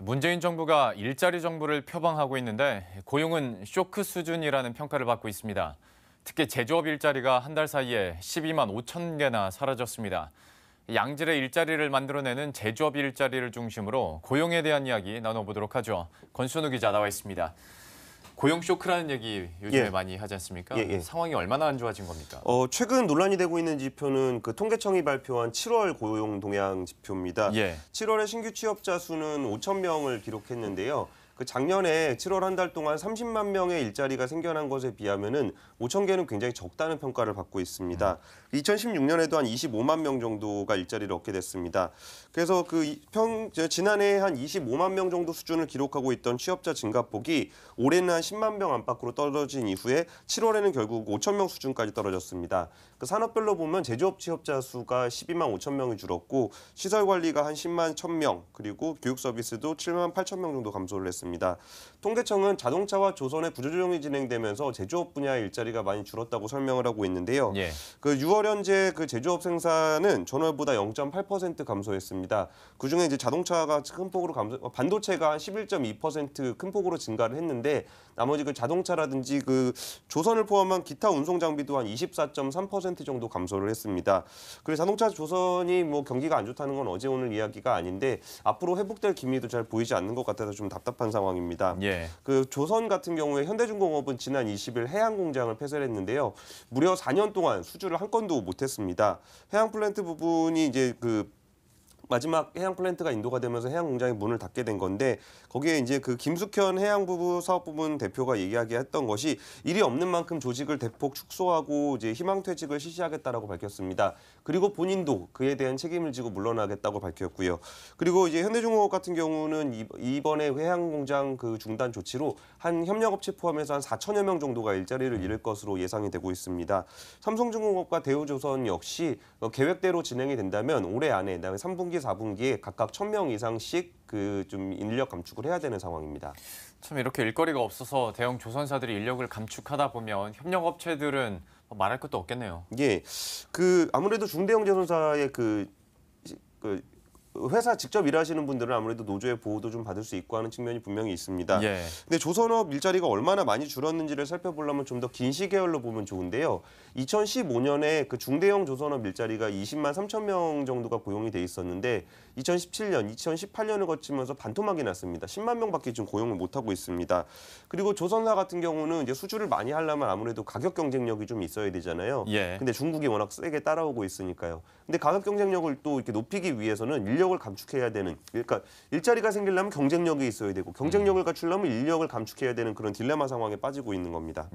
문재인 정부가 일자리 정부를 표방하고 있는데 고용은 쇼크 수준이라는 평가를 받고 있습니다. 특히 제조업 일자리가 한 달 사이에 12만 5천 개나 사라졌습니다. 양질의 일자리를 만들어내는 제조업 일자리를 중심으로 고용에 대한 이야기 나눠보도록 하죠. 권순우 기자 나와 있습니다. 고용 쇼크라는 얘기 요즘에 많이 하지 않습니까? 상황이 얼마나 안 좋아진 겁니까? 최근 논란이 되고 있는 지표는 그 통계청이 발표한 7월 고용 동향 지표입니다. 7월에 신규 취업자 수는 5천 명을 기록했는데요. 그 작년에 7월 한 달 동안 30만 명의 일자리가 생겨난 것에 비하면은 5천 개는 굉장히 적다는 평가를 받고 있습니다. 2016년에도 한 25만 명 정도가 일자리를 얻게 됐습니다. 그래서 지난해 한 25만 명 정도 수준을 기록하고 있던 취업자 증가폭이 올해는 한 10만 명 안팎으로 떨어진 이후에 7월에는 결국 5천 명 수준까지 떨어졌습니다. 그 산업별로 보면 제조업 취업자 수가 12만 5천 명이 줄었고 시설 관리가 한 10만 1천 명, 그리고 교육 서비스도 7만 8천 명 정도 감소를 했습니다. 통계청은 자동차와 조선의 구조조정이 진행되면서 제조업 분야의 일자리가 많이 줄었다고 설명을 하고 있는데요. 그 6월 현재 그 제조업 생산은 전월보다 0.8% 감소했습니다. 그중에 이제 자동차가 큰 폭으로 반도체가 한 11.2% 큰 폭으로 증가를 했는데 나머지 그 자동차라든지 그 조선을 포함한 기타 운송 장비도 한 24.3% 정도 감소를 했습니다. 그래서 자동차 조선이 뭐 경기가 안 좋다는 건 어제 오늘 이야기가 아닌데 앞으로 회복될 기미도 잘 보이지 않는 것 같아서 좀 답답한 상황입니다. 그 조선 같은 경우에 현대중공업은 지난 20일 해양 공장을 폐쇄를 했는데요. 무려 4년 동안 수주를 한 건도 못했습니다. 해양 플랜트 부분이 이제 마지막 해양 플랜트가 인도가 되면서 해양 공장이 문을 닫게 된 건데 거기에 이제 그 김숙현 해양부부 사업부문 대표가 얘기했던 것이 일이 없는 만큼 조직을 대폭 축소하고 이제 희망퇴직을 실시하겠다라고 밝혔습니다. 그리고 본인도 그에 대한 책임을 지고 물러나겠다고 밝혔고요. 그리고 이제 현대중공업 같은 경우는 이번에 해양 공장 그 중단 조치로 한 협력업체 포함해서 한 4천여 명 정도가 일자리를 잃을 것으로 예상이 되고 있습니다. 삼성중공업과 대우조선 역시 계획대로 진행이 된다면 올해 안에 그다음에 3분기 4분기에 각각 1,000명 이상씩 좀 인력 감축을 해야 되는 상황입니다. 참 이렇게 일거리가 없어서 대형 조선사들이 인력을 감축하다 보면 협력업체들은 말할 것도 없겠네요. 아무래도 중대형 조선사의 회사 직접 일하시는 분들은 아무래도 노조의 보호도 좀 받을 수 있고 하는 측면이 분명히 있습니다. 근데 조선업 일자리가 얼마나 많이 줄었는지를 살펴보려면 좀 더 긴 시계열로 보면 좋은데요. 2015년에 그 중대형 조선업 일자리가 20만 3천 명 정도가 고용이 돼 있었는데 2017년, 2018년을 거치면서 반토막이 났습니다. 10만 명밖에 좀 고용을 못 하고 있습니다. 그리고 조선사 같은 경우는 이제 수주를 많이 하려면 아무래도 가격 경쟁력이 좀 있어야 되잖아요. 근데 중국이 워낙 세게 따라오고 있으니까요. 근데 가격 경쟁력을 또 이렇게 높이기 위해서는 인력을 감축해야 되는, 그러니까 일자리가 생기려면 경쟁력이 있어야 되고 경쟁력을 갖추려면 인력을 감축해야 되는 그런 딜레마 상황에 빠지고 있는 겁니다.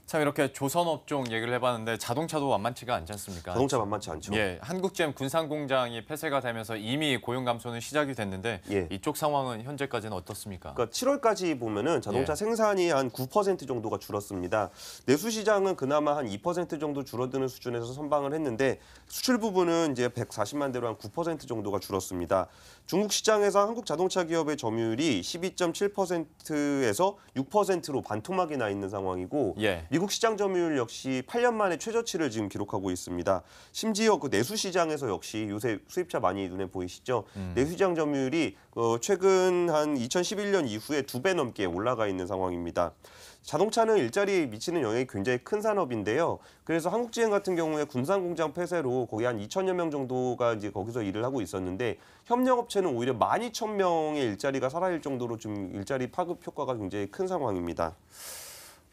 참 이렇게 조선업종 얘기를 해봤는데 자동차도 만만치가 않지 않습니까? 자동차 만만치 않죠. 한국GM 군산공장이 폐쇄가 되면서 이미 고용 감소는 시작이 됐는데 이쪽 상황은 현재까지는 어떻습니까? 그러니까 7월까지 보면은 자동차 생산이 한 9% 정도가 줄었습니다. 내수 시장은 그나마 한 2% 정도 줄어드는 수준에서 선방을 했는데 수출 부분은 이제 140만 대로 한 9% 정도가 줄었습니다. 중국 시장에서 한국 자동차 기업의 점유율이 12.7%에서 6%로 반토막이 나 있는 상황이고 미국 시장 점유율 역시 8년 만에 최저치를 지금 기록하고 있습니다. 심지어 그 내수 시장에서 역시 요새 수입차 많이 눈에 보이시죠? 내수 시장 점유율이 최근 한 2011년 이후에 2배 넘게 올라가 있는 상황입니다. 자동차는 일자리에 미치는 영향이 굉장히 큰 산업인데요. 그래서 한국GM 같은 경우에 군산 공장 폐쇄로 거기 한 2천여 명 정도가 이제 거기서 일을 하고 있었는데 협력업체는 오히려 12,000명의 일자리가 사라질 정도로 좀 일자리 파급 효과가 굉장히 큰 상황입니다.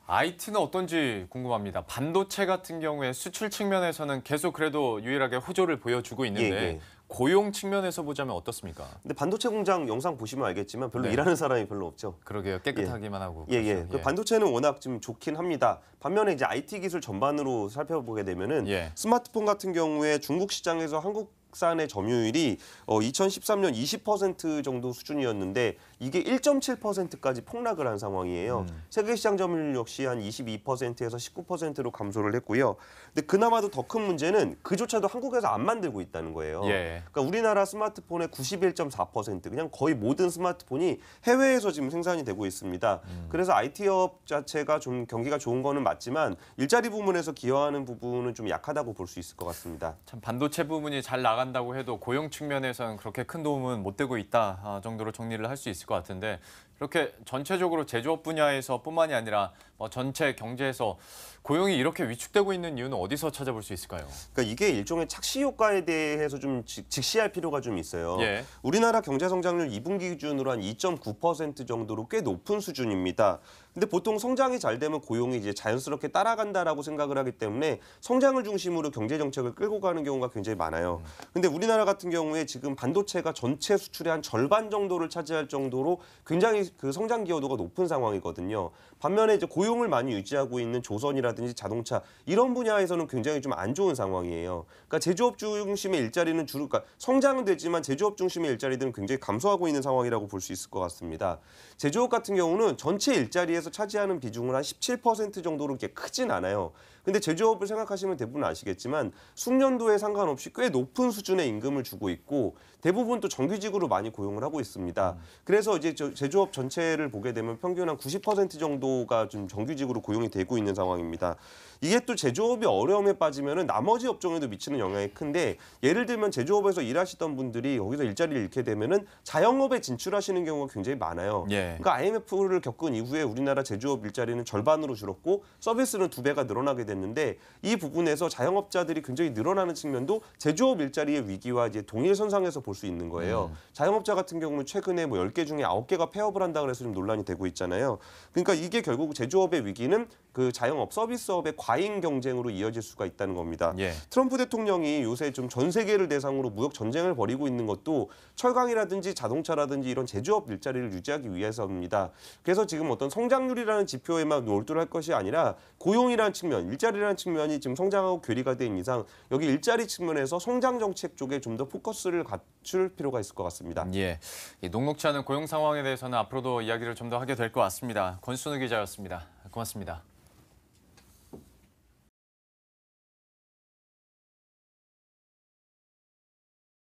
IT는 어떤지 궁금합니다. 반도체 같은 경우에 수출 측면에서는 계속 그래도 유일하게 호조를 보여주고 있는데 고용 측면에서 보자면 어떻습니까? 근데 반도체 공장 영상 보시면 알겠지만 별로 일하는 사람이 별로 없죠. 그러게요. 깨끗하기만 하고. 그 반도체는 워낙 좀 좋긴 합니다. 반면에 이제 IT 기술 전반으로 살펴보게 되면은 스마트폰 같은 경우에 중국 시장에서 한국산의 점유율이 2013년 20% 정도 수준이었는데 이게 1.7%까지 폭락을 한 상황이에요. 세계 시장 점유율 역시 한 22%에서 19%로 감소를 했고요. 근데 그나마도 더 큰 문제는 그조차도 한국에서 안 만들고 있다는 거예요. 그러니까 우리나라 스마트폰의 91.4%, 그냥 거의 모든 스마트폰이 해외에서 지금 생산이 되고 있습니다. 그래서 IT업 자체가 좀 경기가 좋은 거는 맞지만 일자리 부문에서 기여하는 부분은 좀 약하다고 볼 수 있을 것 같습니다. 참 반도체 부분이 잘 나가 나간다고 해도 고용 측면에서는 그렇게 큰 도움은 못 되고 있다 정도로 정리를 할 수 있을 것 같은데 이렇게 전체적으로 제조업 분야에서뿐만이 아니라 전체 경제에서 고용이 이렇게 위축되고 있는 이유는 어디서 찾아볼 수 있을까요? 그러니까 이게 일종의 착시 효과에 대해서 좀 직시할 필요가 좀 있어요. 예. 우리나라 경제 성장률 2분기 기준으로 한 2.9% 정도로 꽤 높은 수준입니다. 근데 보통 성장이 잘 되면 고용이 이제 자연스럽게 따라간다라고 생각을 하기 때문에 성장을 중심으로 경제 정책을 끌고 가는 경우가 굉장히 많아요. 근데 우리나라 같은 경우에 지금 반도체가 전체 수출의 한 절반 정도를 차지할 정도로 굉장히 그 성장 기여도가 높은 상황이거든요. 반면에 이제 고용을 많이 유지하고 있는 조선이라든지 자동차 이런 분야에서는 굉장히 좀 안 좋은 상황이에요. 그러니까 제조업 중심의 일자리는 주로 그러니까 성장은 되지만 제조업 중심의 일자리들은 굉장히 감소하고 있는 상황이라고 볼 수 있을 것 같습니다. 제조업 같은 경우는 전체 일자리에서 차지하는 비중은 한 17% 정도로 이렇게 크진 않아요. 근데 제조업을 생각하시면 대부분 아시겠지만 숙련도에 상관없이 꽤 높은 수준의 임금을 주고 있고 대부분 또 정규직으로 많이 고용을 하고 있습니다. 그래서 이제 제조업 전체를 보게 되면 평균 한 90% 정도가 좀 정규직으로 고용이 되고 있는 상황입니다. 이게 또 제조업이 어려움에 빠지면은 나머지 업종에도 미치는 영향이 큰데 예를 들면 제조업에서 일하시던 분들이 여기서 일자리를 잃게 되면은 자영업에 진출하시는 경우가 굉장히 많아요. 예. 그러니까 IMF를 겪은 이후에 우리나라 제조업 일자리는 절반으로 줄었고 서비스는 2배가 늘어나게 됐는데 이 부분에서 자영업자들이 굉장히 늘어나는 측면도 제조업 일자리의 위기와 이제 동일선상에서 볼 수 있는 거예요. 자영업자 같은 경우는 최근에 뭐 10개 중에 9개가 폐업을 한다 그래서 좀 논란이 되고 있잖아요. 그러니까 이게 결국 제조업의 위기는 그 자영업 서비스업의 과잉 경쟁으로 이어질 수가 있다는 겁니다. 예. 트럼프 대통령이 요새 좀 전 세계를 대상으로 무역 전쟁을 벌이고 있는 것도 철강이라든지 자동차라든지 이런 제조업 일자리를 유지하기 위해서입니다. 그래서 지금 어떤 성장률이라는 지표에만 몰두할 것이 아니라 고용이라는 측면, 일자리라는 측면이 지금 성장하고 괴리가 된 이상 여기 일자리 측면에서 성장 정책 쪽에 좀 더 포커스를 갖출 필요가 있을 것 같습니다. 예. 이 녹록지 않은 고용 상황에 대해서는 앞으로도 이야기를 좀 더 하게 될 것 같습니다. 권순우 기자였습니다. 고맙습니다.